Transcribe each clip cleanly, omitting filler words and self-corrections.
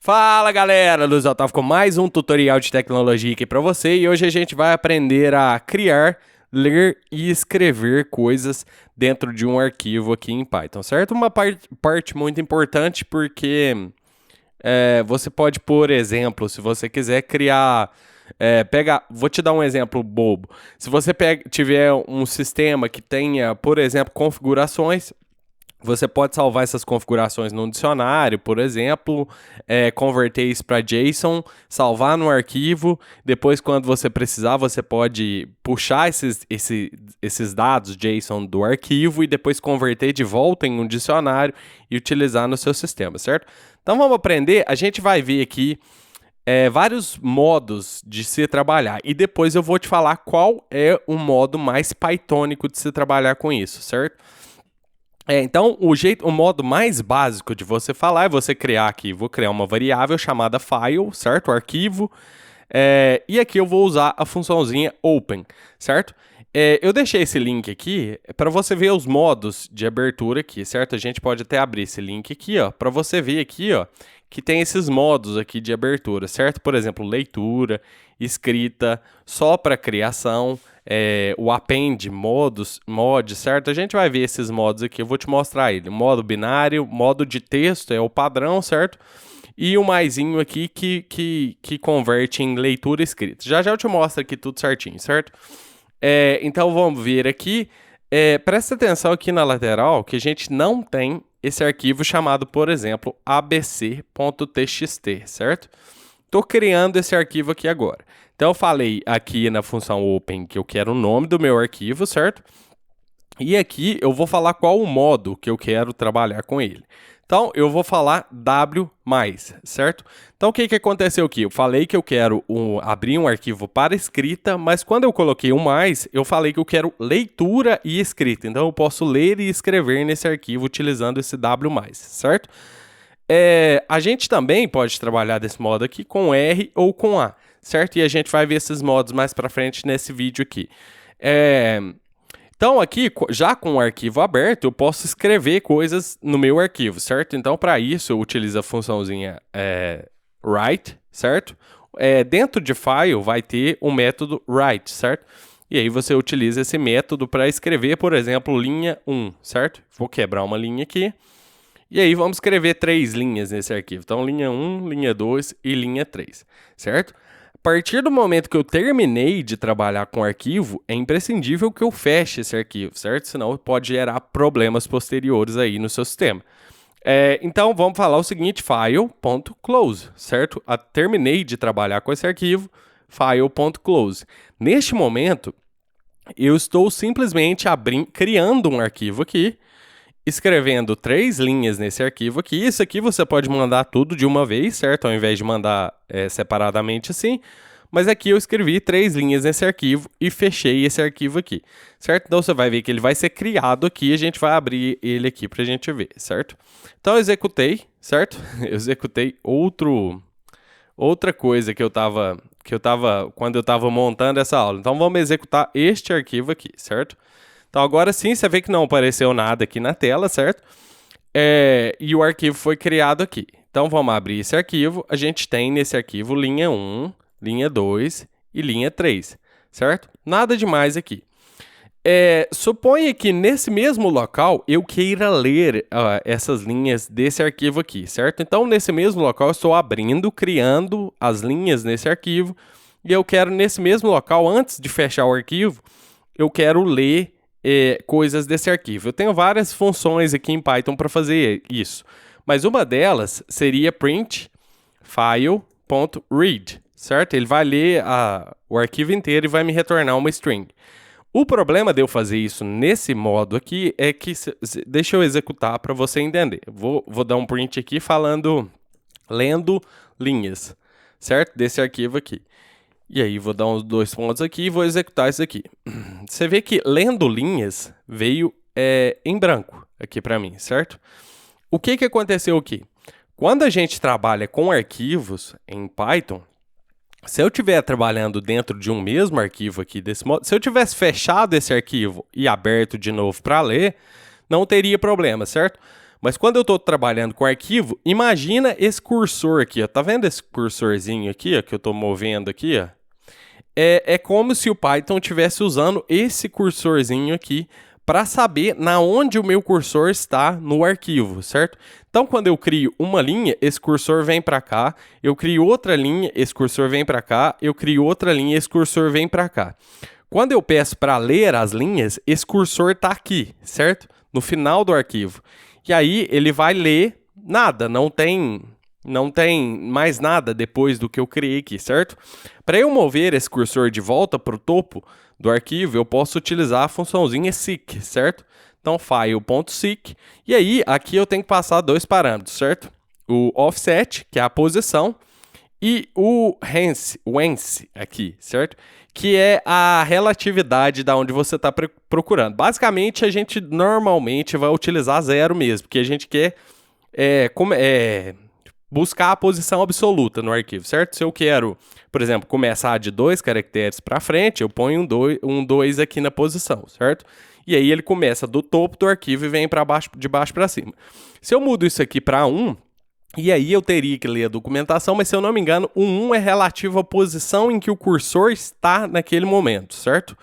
Fala galera, Luiz Otávio com mais um tutorial de tecnologia aqui para você e hoje a gente vai aprender a criar, ler e escrever coisas dentro de um arquivo aqui em Python, certo? Uma parte muito importante porque você pode, por exemplo, se você quiser criar, vou te dar um exemplo bobo. Se você tiver um sistema que tenha, por exemplo, configurações, você pode salvar essas configurações num dicionário, por exemplo, converter isso para JSON, salvar no arquivo. Depois, quando você precisar, você pode puxar esses dados JSON do arquivo e depois converter de volta em um dicionário e utilizar no seu sistema, certo? Então, vamos aprender. A gente vai ver aqui vários modos de se trabalhar e depois eu vou te falar qual é o modo mais pythonico de se trabalhar com isso, certo? Então, o modo mais básico de você falar é você criar aqui, vou criar uma variável chamada file, certo? Arquivo, e aqui eu vou usar a funçãozinha open, certo? Eu deixei esse link aqui para você ver os modos de abertura aqui, certo? A gente pode até abrir esse link aqui, ó, para você ver aqui, ó, que tem esses modos aqui de abertura, certo? Por exemplo, leitura, escrita, só para criação, o append, mod, certo? A gente vai ver esses modos aqui, eu vou te mostrar ele. Modo binário, modo de texto é o padrão, certo? E o maisinho aqui que converte em leitura e escrita. Já eu te mostro aqui tudo certinho, certo? Então vamos ver aqui. Presta atenção aqui na lateral que a gente não tem esse arquivo chamado, por exemplo, abc.txt, certo? Estou criando esse arquivo aqui agora. Então eu falei aqui na função open que eu quero o nome do meu arquivo, certo? E aqui eu vou falar qual o modo que eu quero trabalhar com ele. Então, eu vou falar W+, certo? Então, o que aconteceu aqui? Eu falei que eu quero abrir um arquivo para escrita, mas quando eu coloquei um mais, eu falei que eu quero leitura e escrita. Então, eu posso ler e escrever nesse arquivo utilizando esse W+, certo? A gente também pode trabalhar desse modo aqui com R ou com A, certo? E a gente vai ver esses modos mais para frente nesse vídeo aqui. Então, aqui, já com o arquivo aberto, eu posso escrever coisas no meu arquivo, certo? Então, para isso, eu utilizo a funçãozinha write, certo? Dentro de file, vai ter o método write, certo? E aí, você utiliza esse método para escrever, por exemplo, linha 1, certo? Vou quebrar uma linha aqui. E aí, vamos escrever 3 linhas nesse arquivo. Então, linha 1, linha 2 e linha 3, certo? A partir do momento que eu terminei de trabalhar com o arquivo, é imprescindível que eu feche esse arquivo, certo? Senão pode gerar problemas posteriores aí no seu sistema. Então, vamos falar o seguinte, file.close, certo? Terminei de trabalhar com esse arquivo, file.close. Neste momento, eu estou simplesmente criando um arquivo aqui, escrevendo 3 linhas nesse arquivo aqui. Isso aqui você pode mandar tudo de uma vez, certo? Ao invés de mandar separadamente assim. Mas aqui eu escrevi 3 linhas nesse arquivo e fechei esse arquivo aqui, certo? Então você vai ver que ele vai ser criado aqui e a gente vai abrir ele aqui para a gente ver, certo? Então eu executei, certo? Eu executei outra coisa que eu tava quando eu estava montando essa aula. Então vamos executar este arquivo aqui, certo? Então, agora sim, você vê que não apareceu nada aqui na tela, certo? E o arquivo foi criado aqui. Então, vamos abrir esse arquivo. A gente tem nesse arquivo linha 1, linha 2 e linha 3, certo? Nada demais aqui. Suponha que nesse mesmo local eu queira ler essas linhas desse arquivo aqui, certo? Então, nesse mesmo local, eu estou criando as linhas nesse arquivo. E eu quero, nesse mesmo local, antes de fechar o arquivo, eu quero ler coisas desse arquivo. Eu tenho várias funções aqui em Python para fazer isso, mas uma delas seria print file.read, certo? Ele vai ler o arquivo inteiro e vai me retornar uma string. O problema de eu fazer isso nesse modo aqui é que, deixa eu executar para você entender. Vou dar um print aqui lendo linhas, certo? Desse arquivo aqui. E aí, vou dar uns 2 pontos aqui e vou executar isso aqui. Você vê que lendo linhas veio em branco aqui para mim, certo? O que aconteceu aqui? Quando a gente trabalha com arquivos em Python, se eu estiver trabalhando dentro de um mesmo arquivo aqui desse modo, se eu tivesse fechado esse arquivo e aberto de novo para ler, não teria problema, certo? Mas quando eu estou trabalhando com arquivo, imagina esse cursor aqui, ó. Tá vendo esse cursorzinho aqui, ó, que eu estou movendo aqui, ó? É como se o Python estivesse usando esse cursorzinho aqui para saber na onde o meu cursor está no arquivo, certo? Então, quando eu crio uma linha, esse cursor vem para cá, eu crio outra linha, esse cursor vem para cá, eu crio outra linha, esse cursor vem para cá. Quando eu peço para ler as linhas, esse cursor está aqui, certo? No final do arquivo. E aí ele vai ler nada, não tem mais nada depois do que eu criei aqui, certo? Para eu mover esse cursor de volta para o topo do arquivo, eu posso utilizar a funçãozinha seek, certo? Então, file.seek. E aí, aqui eu tenho que passar dois parâmetros, certo? O offset, que é a posição, e o hence aqui, certo? Que é a relatividade da onde você está procurando. Basicamente, a gente normalmente vai utilizar 0 mesmo, porque a gente quer buscar a posição absoluta no arquivo, certo? Se eu quero, por exemplo, começar de 2 caracteres para frente, eu ponho um 2 aqui na posição, certo? E aí ele começa do topo do arquivo e vem para baixo, de baixo para cima. Se eu mudo isso aqui para 1, e aí eu teria que ler a documentação, mas se eu não me engano, o 1 é relativo à posição em que o cursor está naquele momento, certo?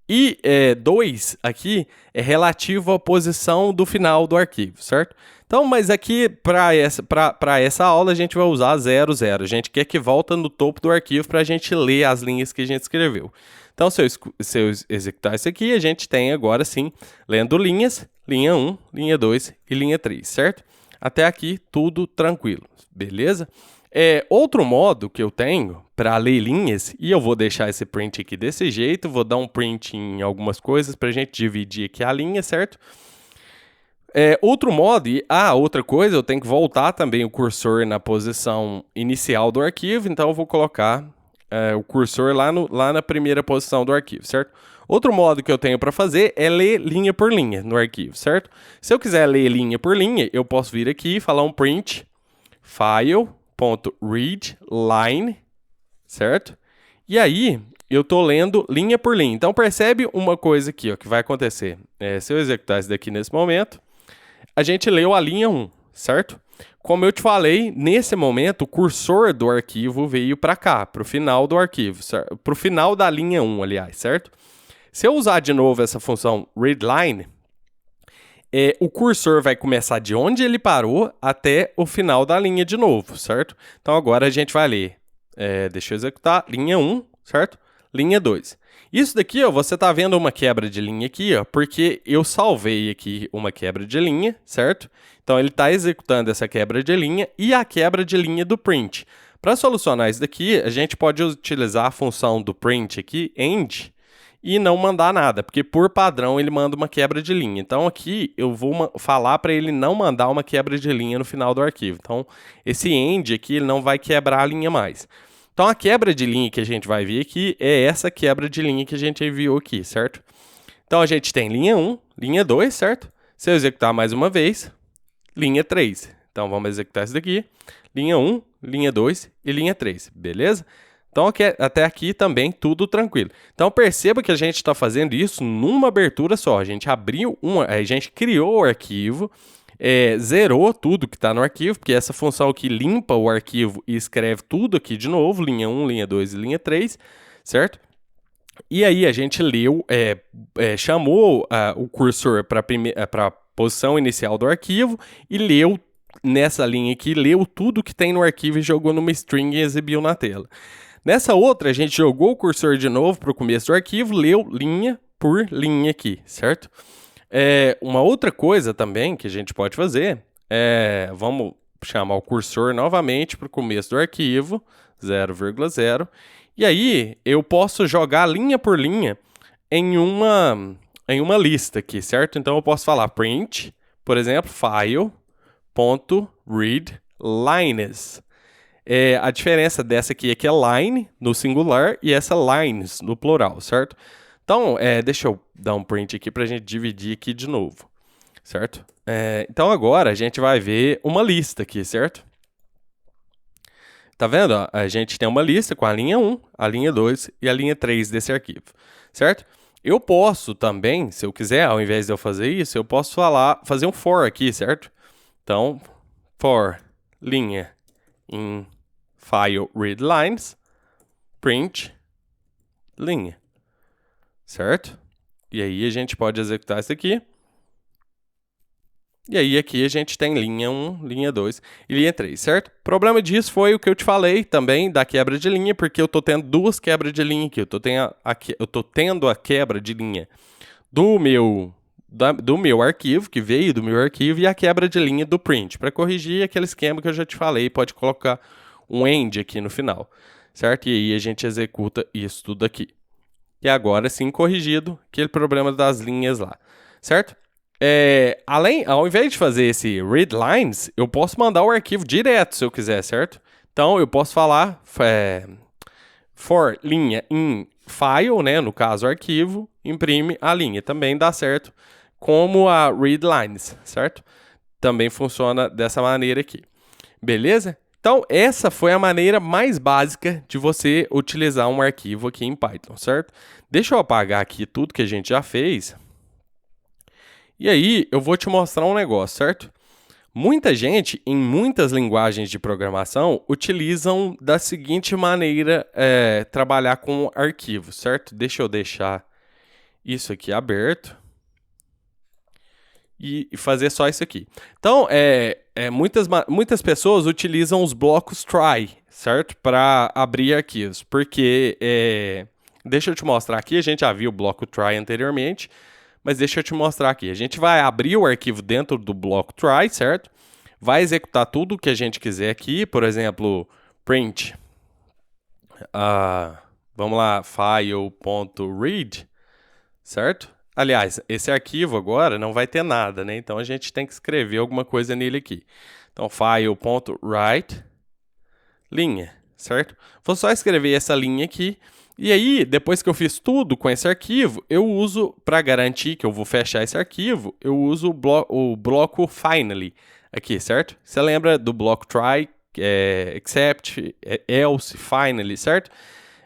E 2 aqui é relativo à posição do final do arquivo, certo? Então, mas aqui, para essa aula, a gente vai usar 0, 0. A gente quer que volta no topo do arquivo para a gente ler as linhas que a gente escreveu. Então, se eu executar isso aqui, a gente tem agora sim, lendo linhas, linha 1, linha 2 e linha 3, certo? Até aqui, tudo tranquilo, beleza? Outro modo que eu tenho para ler linhas, e eu vou deixar esse print aqui desse jeito, vou dar um print em algumas coisas para a gente dividir aqui a linha, certo? Outro modo, outra coisa, eu tenho que voltar também o cursor na posição inicial do arquivo, então eu vou colocar o cursor lá na primeira posição do arquivo, certo? Outro modo que eu tenho para fazer é ler linha por linha no arquivo, certo? Se eu quiser ler linha por linha, eu posso vir aqui e falar um print file.readline, certo? E aí, eu estou lendo linha por linha. Então, percebe uma coisa aqui, ó, que vai acontecer. Se eu executar isso daqui nesse momento, a gente leu a linha 1, certo? Como eu te falei, nesse momento, o cursor do arquivo veio para cá, para o final do arquivo, para o final da linha 1, aliás, certo? Se eu usar de novo essa função readline, o cursor vai começar de onde ele parou até o final da linha de novo, certo? Então, agora a gente vai ler, deixa eu executar, linha 1, certo? Linha 2. Isso daqui, ó, você está vendo uma quebra de linha aqui, ó, porque eu salvei aqui uma quebra de linha, certo? Então, ele está executando essa quebra de linha e a quebra de linha do print. Para solucionar isso daqui, a gente pode utilizar a função do print aqui, end, e não mandar nada, porque por padrão ele manda uma quebra de linha. Então, aqui eu vou falar para ele não mandar uma quebra de linha no final do arquivo. Então, esse end aqui ele não vai quebrar a linha mais. Então, a quebra de linha que a gente vai ver aqui é essa quebra de linha que a gente enviou aqui, certo? Então, a gente tem linha 1, linha 2, certo? Se eu executar mais uma vez, linha 3. Então, vamos executar isso daqui. Linha 1, linha 2 e linha 3, beleza? Então, até aqui também tudo tranquilo. Então, perceba que a gente está fazendo isso numa abertura só. A gente a gente criou o arquivo, zerou tudo que está no arquivo, porque essa função aqui limpa o arquivo e escreve tudo aqui de novo, linha 1, linha 2 e linha 3, certo? E aí a gente leu, chamou o cursor para a posição inicial do arquivo e leu nessa linha aqui, leu tudo que tem no arquivo e jogou numa string e exibiu na tela. Nessa outra, a gente jogou o cursor de novo para o começo do arquivo, leu linha por linha aqui, certo? Uma outra coisa também que a gente pode fazer vamos chamar o cursor novamente para o começo do arquivo, 0,0, e aí eu posso jogar linha por linha em uma lista aqui, certo? Então eu posso falar print, por exemplo, file.readlines. A diferença dessa aqui é que é line no singular e essa lines no plural, certo? Então, deixa eu dar um print aqui para a gente dividir aqui de novo, certo? Então, agora a gente vai ver uma lista aqui, certo? Tá vendo? Ó? A gente tem uma lista com a linha 1, a linha 2 e a linha 3 desse arquivo, certo? Eu posso também, se eu quiser, ao invés de eu fazer isso, eu posso fazer um for aqui, certo? Então, for linha em file read lines, print linha, certo? E aí a gente pode executar isso aqui. E aí aqui a gente tem linha 1, linha 2 e linha 3, certo? O problema disso foi o que eu te falei também da quebra de linha, porque eu tô tendo duas quebras de linha aqui. Eu tô tendo a quebra de linha do meu arquivo, que veio do meu arquivo, e a quebra de linha do print. Para corrigir aquele esquema que eu já te falei, pode colocar um end aqui no final, certo? E aí a gente executa isso tudo aqui. E agora sim corrigido aquele problema das linhas lá, certo? Ao invés de fazer esse read lines, eu posso mandar o arquivo direto se eu quiser, certo? Então eu posso falar for linha in file, né, no caso arquivo, imprime a linha. Também dá certo como a read lines, certo? Também funciona dessa maneira aqui. Beleza? Então essa foi a maneira mais básica de você utilizar um arquivo aqui em Python, certo? Deixa eu apagar aqui tudo que a gente já fez. E aí, eu vou te mostrar um negócio, certo? Muita gente, em muitas linguagens de programação, utilizam da seguinte maneira trabalhar com arquivos, certo? Deixa eu deixar isso aqui aberto e fazer só isso aqui. Então, muitas pessoas utilizam os blocos try, certo? Para abrir arquivos, porque, deixa eu te mostrar aqui, a gente já viu o bloco try anteriormente, mas deixa eu te mostrar aqui. A gente vai abrir o arquivo dentro do bloco try, certo? Vai executar tudo o que a gente quiser aqui. Por exemplo, print. Vamos lá, file.read, certo? Aliás, esse arquivo agora não vai ter nada, né? Então, a gente tem que escrever alguma coisa nele aqui. Então, file.write, linha, certo? Vou só escrever essa linha aqui. E aí, depois que eu fiz tudo com esse arquivo, eu uso, para garantir que eu vou fechar esse arquivo, eu uso o bloco finally aqui, certo? Você lembra do bloco try, except, else, finally, certo?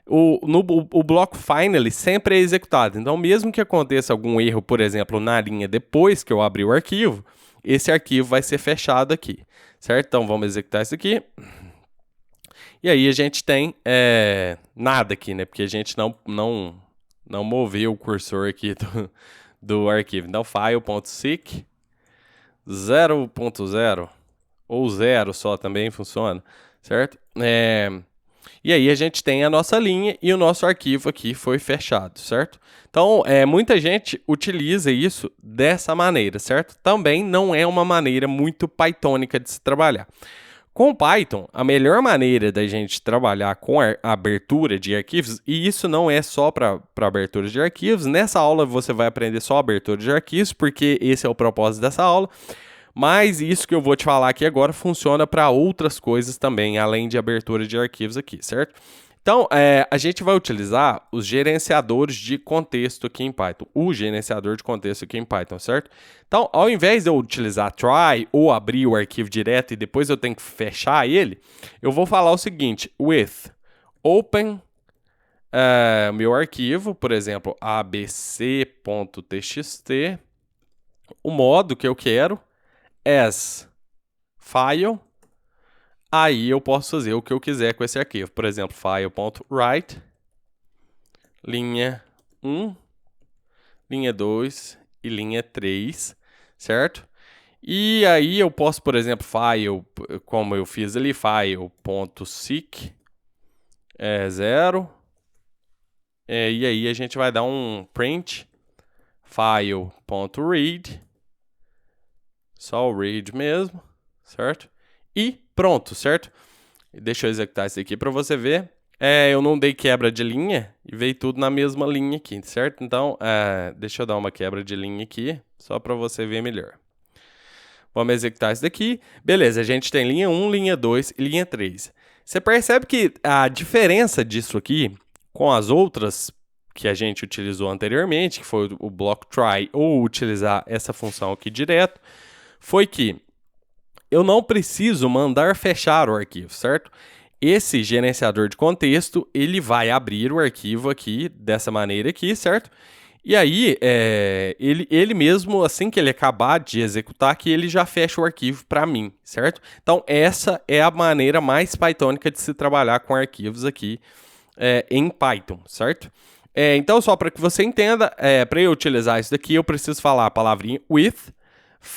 O bloco finally sempre é executado. Então, mesmo que aconteça algum erro, por exemplo, na linha depois que eu abrir o arquivo, esse arquivo vai ser fechado aqui, certo? Então, vamos executar isso aqui. E aí a gente tem nada aqui, né? Porque a gente não moveu o cursor aqui do arquivo. Então, file.seek 0.0 ou 0 só também funciona, certo? E aí a gente tem a nossa linha e o nosso arquivo aqui foi fechado, certo? Então, muita gente utiliza isso dessa maneira, certo? Também não é uma maneira muito pythônica de se trabalhar. Com Python, a melhor maneira da gente trabalhar com a abertura de arquivos, e isso não é só para abertura de arquivos, nessa aula você vai aprender só abertura de arquivos, porque esse é o propósito dessa aula, mas isso que eu vou te falar aqui agora funciona para outras coisas também, além de abertura de arquivos aqui, certo? Então, a gente vai utilizar os gerenciadores de contexto aqui em Python. O gerenciador de contexto aqui em Python, certo? Então, ao invés de eu utilizar try ou abrir o arquivo direto e depois eu tenho que fechar ele, eu vou falar o seguinte, with open meu arquivo, por exemplo, abc.txt, o modo que eu quero, as file. Aí eu posso fazer o que eu quiser com esse arquivo. Por exemplo, file.write, linha 1, linha 2 e linha 3, certo? E aí eu posso, por exemplo, como eu fiz ali, file.seek 0. E aí a gente vai dar um print, file.read, só o read mesmo, certo? E pronto, certo? Deixa eu executar isso aqui para você ver. Eu não dei quebra de linha e veio tudo na mesma linha aqui, certo? Então, deixa eu dar uma quebra de linha aqui, só para você ver melhor. Vamos executar isso daqui. Beleza, a gente tem linha 1, linha 2 e linha 3. Você percebe que a diferença disso aqui com as outras que a gente utilizou anteriormente, que foi o bloco try ou utilizar essa função aqui direto, foi que eu não preciso mandar fechar o arquivo, certo? Esse gerenciador de contexto, ele vai abrir o arquivo aqui, dessa maneira aqui, certo? E aí, ele mesmo, assim que ele acabar de executar aqui, ele já fecha o arquivo para mim, certo? Então, essa é a maneira mais pythônica de se trabalhar com arquivos aqui em Python, certo? Então, só para que você entenda, para eu utilizar isso daqui, eu preciso falar a palavrinha with,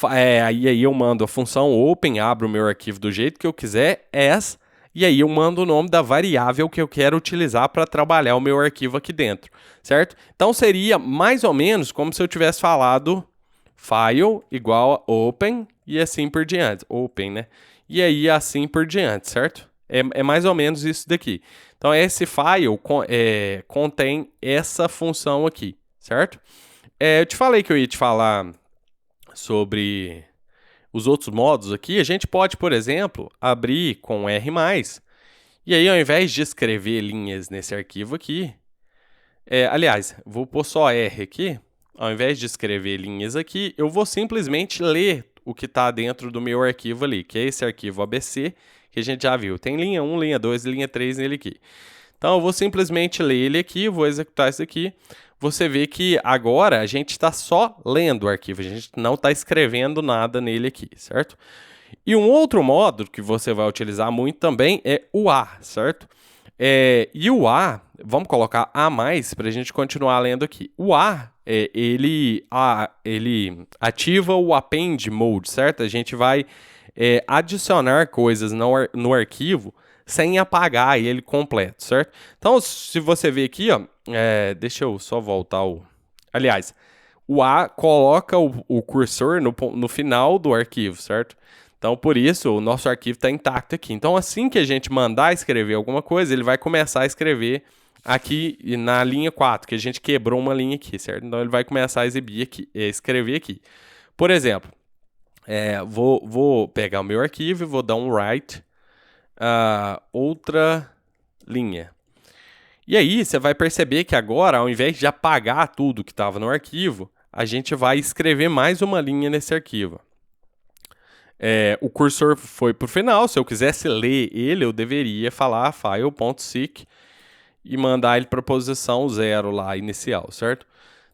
aí eu mando a função open, abro o meu arquivo do jeito que eu quiser, as, e aí eu mando o nome da variável que eu quero utilizar para trabalhar o meu arquivo aqui dentro, certo? Então seria mais ou menos como se eu tivesse falado file igual a open e assim por diante. Open, né? E aí assim por diante, certo? É mais ou menos isso daqui. Então esse file contém essa função aqui, certo? Eu te falei que eu ia te falar sobre os outros modos aqui. A gente pode, por exemplo, abrir com R+, e aí ao invés de escrever linhas nesse arquivo aqui, aliás, vou pôr só R aqui, ao invés de escrever linhas aqui, eu vou simplesmente ler o que está dentro do meu arquivo ali, que é esse arquivo ABC, que a gente já viu. Tem linha 1, linha 2, linha 3 nele aqui. Então, eu vou simplesmente ler ele aqui, vou executar isso aqui. Você vê que agora a gente está só lendo o arquivo, a gente não está escrevendo nada nele aqui, certo? E um outro modo que você vai utilizar muito também é o A, certo? E o A, vamos colocar A+, para a gente continuar lendo aqui. O A, ele ativa o append mode, certo? A gente vai adicionar coisas no arquivo sem apagar ele completo, certo? Então, se você ver aqui, ó, deixa eu só voltar Aliás, o A coloca o cursor no final do arquivo, certo? Então, por isso, o nosso arquivo está intacto aqui. Então, assim que a gente mandar escrever alguma coisa, ele vai começar a escrever aqui na linha 4, que a gente quebrou uma linha aqui, certo? Então, ele vai começar a escrever aqui. Por exemplo, vou pegar o meu arquivo e vou dar um write outra linha. E aí, você vai perceber que agora, ao invés de apagar tudo que estava no arquivo, a gente vai escrever mais uma linha nesse arquivo. O cursor foi para o final. Se eu quisesse ler ele, eu deveria falar file.seek e mandar ele para a posição 0 lá, inicial, certo?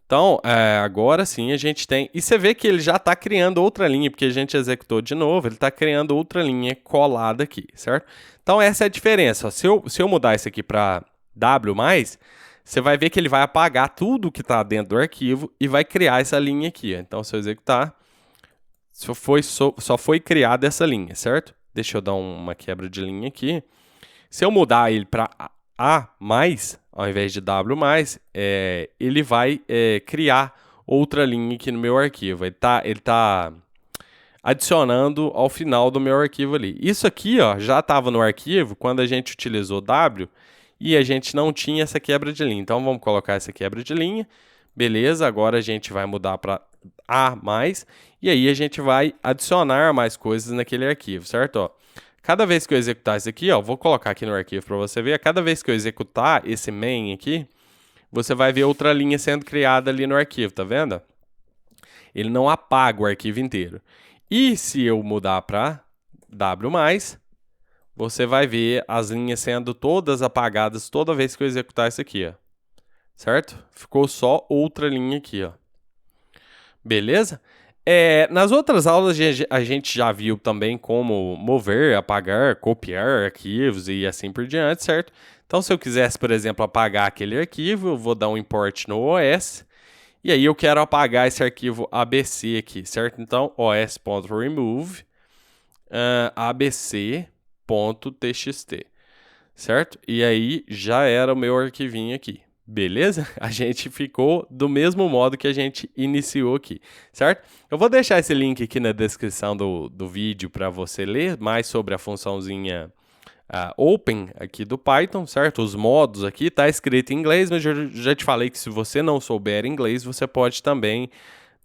Então, agora sim a gente tem... E você vê que ele já está criando outra linha, porque a gente executou de novo, ele está criando outra linha colada aqui, certo? Então, essa é a diferença. Se eu mudar isso aqui para W+, você vai ver que ele vai apagar tudo que está dentro do arquivo e vai criar essa linha aqui. Então, se eu executar, só foi criada essa linha, certo? Deixa eu dar uma quebra de linha aqui. Se eu mudar ele para A+, ao invés de W+, ele vai criar outra linha aqui no meu arquivo. Ele tá adicionando ao final do meu arquivo ali. Isso aqui, ó, já estava no arquivo quando a gente utilizou W e a gente não tinha essa quebra de linha. Então, vamos colocar essa quebra de linha. Beleza, agora a gente vai mudar para A+, e aí a gente vai adicionar mais coisas naquele arquivo, certo? Ó, cada vez que eu executar isso aqui, ó, vou colocar aqui no arquivo para você ver, cada vez que eu executar esse main aqui, você vai ver outra linha sendo criada ali no arquivo, tá vendo? Ele não apaga o arquivo inteiro. E se eu mudar para W+, você vai ver as linhas sendo todas apagadas toda vez que eu executar isso aqui, ó. Certo? Ficou só outra linha aqui, ó. Beleza? Nas outras aulas a gente já viu também como mover, apagar, copiar arquivos e assim por diante, certo? Então, se eu quisesse, por exemplo, apagar aquele arquivo, eu vou dar um import no OS, e aí eu quero apagar esse arquivo ABC aqui, certo? Então, os.remove abc.txt, certo? E aí já era o meu arquivinho aqui. Beleza? A gente ficou do mesmo modo que a gente iniciou aqui, certo? Eu vou deixar esse link aqui na descrição do vídeo para você ler mais sobre a funçãozinha open aqui do Python, certo? Os modos aqui tá escrito em inglês, mas eu já te falei que se você não souber inglês, você pode também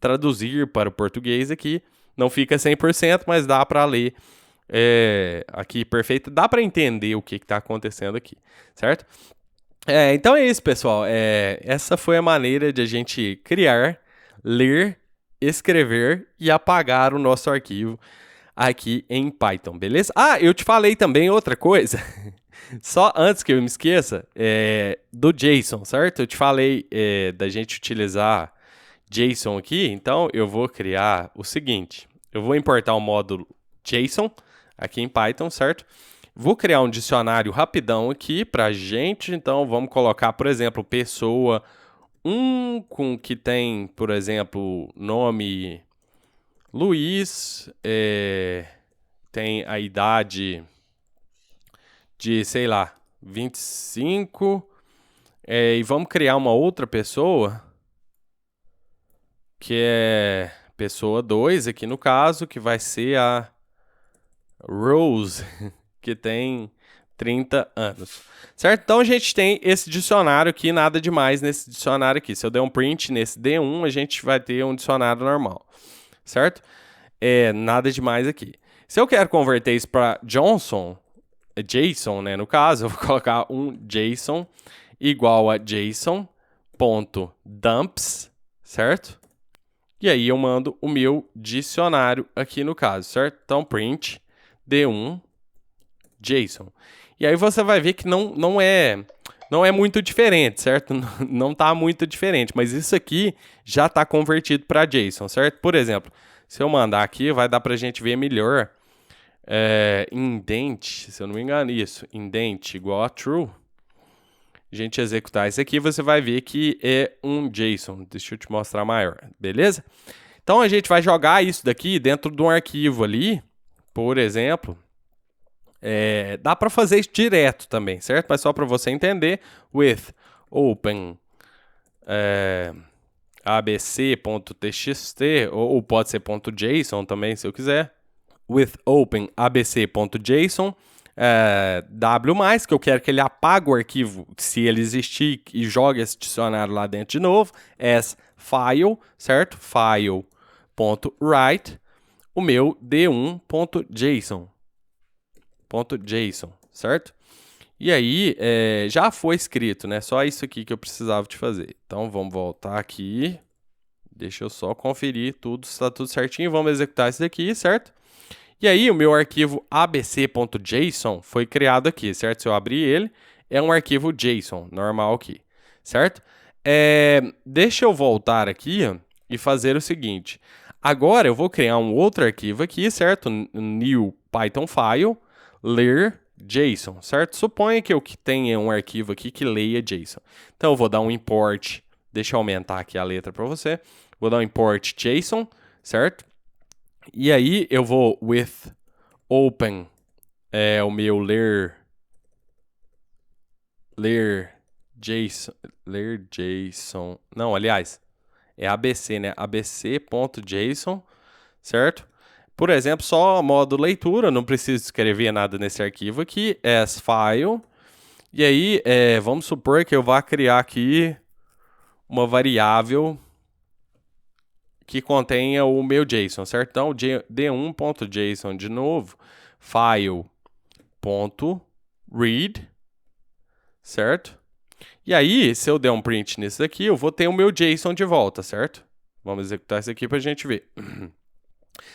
traduzir para o português aqui. Não fica 100%, mas dá para ler aqui perfeito. Dá para entender o que está acontecendo aqui, certo? Então é isso, pessoal. Essa foi a maneira de a gente criar, ler, escrever e apagar o nosso arquivo aqui em Python, beleza? Eu te falei também outra coisa. Só antes que eu me esqueça, do JSON, certo? Eu te falei da gente utilizar JSON aqui, então eu vou criar o seguinte. Eu vou importar o módulo JSON aqui em Python, certo? Vou criar um dicionário rapidão aqui pra gente, então vamos colocar, por exemplo, pessoa 1 com que tem, por exemplo, nome Luiz, tem a idade de, sei lá, 25, e vamos criar uma outra pessoa, que é pessoa 2 aqui no caso, que vai ser a Rose, que tem 30 anos. Certo? Então a gente tem esse dicionário aqui, nada demais nesse dicionário aqui. Se eu der um print nesse D1, a gente vai ter um dicionário normal. Certo? Nada demais aqui. Se eu quero converter isso para JSON, né, no caso, eu vou colocar um JSON igual a JSON.dumps, certo? E aí eu mando o meu dicionário aqui no caso, certo? Então, print D1 JSON. E aí você vai ver que não é muito diferente, certo? Não está muito diferente, mas isso aqui já está convertido para JSON, certo? Por exemplo, se eu mandar aqui, vai dar para a gente ver melhor. Indent, se eu não me engano, isso. Indent igual a true. A gente executar isso aqui, você vai ver que é um JSON. Deixa eu te mostrar maior, beleza? Então a gente vai jogar isso daqui dentro de um arquivo ali, por exemplo. Dá para fazer isso direto também, certo? Mas só para você entender, with open abc.txt, ou pode ser .json também, se eu quiser. With open abc.json, w+, que eu quero que ele apague o arquivo se ele existir e jogue esse dicionário lá dentro de novo, as file, certo? File.write, o meu d1.json, certo? E aí, já foi escrito, né? Só isso aqui que eu precisava de fazer. Então, vamos voltar aqui. Deixa eu só conferir tudo, se está tudo certinho. Vamos executar isso daqui, certo? E aí, o meu arquivo abc.json foi criado aqui, certo? Se eu abrir ele, é um arquivo JSON, normal aqui, certo? Deixa eu voltar aqui e fazer o seguinte. Agora, eu vou criar um outro arquivo aqui, certo? New Python file, ler JSON, certo? Suponha que eu tenha um arquivo aqui que leia JSON. Então, eu vou dar um import, deixa eu aumentar aqui a letra para você. Vou dar um import JSON, certo? E aí eu vou with open, o meu ler JSON, não, aliás, é ABC, né? abc.json, certo? Por exemplo, só modo leitura, não preciso escrever nada nesse arquivo aqui, as file. E aí, vamos supor que eu vá criar aqui uma variável que contenha o meu JSON, certo? Então, d1.json de novo, file.read, certo? E aí, se eu der um print nisso daqui, eu vou ter o meu JSON de volta, certo? Vamos executar isso aqui para a gente ver.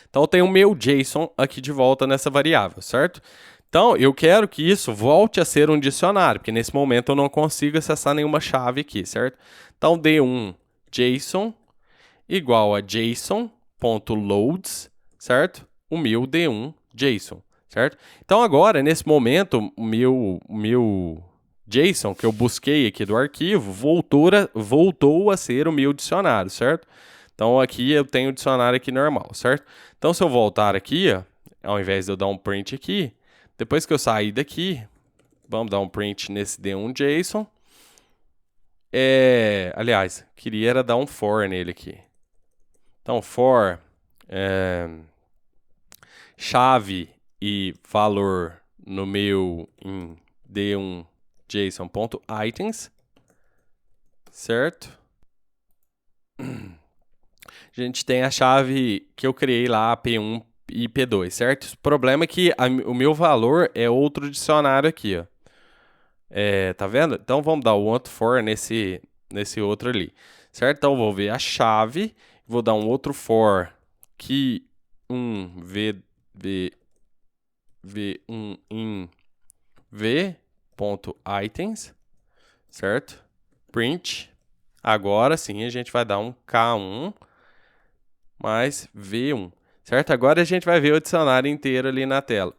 Então, eu tenho o meu JSON aqui de volta nessa variável, certo? Então, eu quero que isso volte a ser um dicionário, porque nesse momento eu não consigo acessar nenhuma chave aqui, certo? Então, d1.json igual a JSON.loads, certo? O meu D1 JSON, certo? Então agora, nesse momento, o meu JSON que eu busquei aqui do arquivo voltou a ser o meu dicionário, certo? Então aqui eu tenho o dicionário aqui normal, certo? Então se eu voltar aqui, ó, ao invés de eu dar um print aqui, depois que eu sair daqui, vamos dar um print nesse D1 JSON. Aliás, queria era dar um for nele aqui. Então, for chave e valor no meu em d1 JSON.items, certo? A gente tem a chave que eu criei lá, P1 e P2, certo? O problema é que o meu valor é outro dicionário aqui, ó. Tá vendo? Então, vamos dar o outro for nesse outro ali, certo? Então, eu vou ver a chave, vou dar um outro for que v1 in v .items, certo? Print. Agora sim a gente vai dar um K1 mais V1, certo? Agora a gente vai ver o dicionário inteiro ali na tela.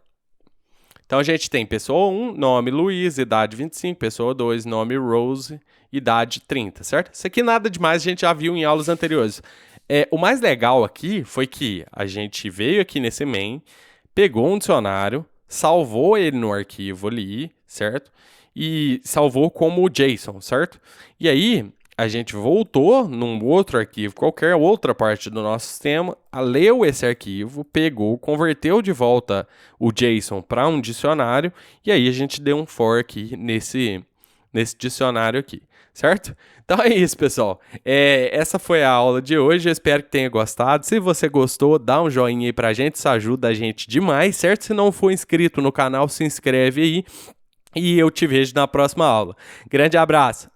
Então a gente tem pessoa 1, nome Luiz, idade 25, pessoa 2, nome Rose, idade 30, certo? Isso aqui nada demais, a gente já viu em aulas anteriores. O mais legal aqui foi que a gente veio aqui nesse main, pegou um dicionário, salvou ele no arquivo ali, certo? E salvou como JSON, certo? E aí a gente voltou num outro arquivo, qualquer outra parte do nosso sistema, leu esse arquivo, pegou, converteu de volta o JSON para um dicionário, e aí a gente deu um for aqui nesse dicionário aqui, certo? Então é isso, pessoal. Essa foi a aula de hoje, eu espero que tenha gostado. Se você gostou, dá um joinha aí pra gente, isso ajuda a gente demais, certo? Se não for inscrito no canal, se inscreve aí, e eu te vejo na próxima aula. Grande abraço!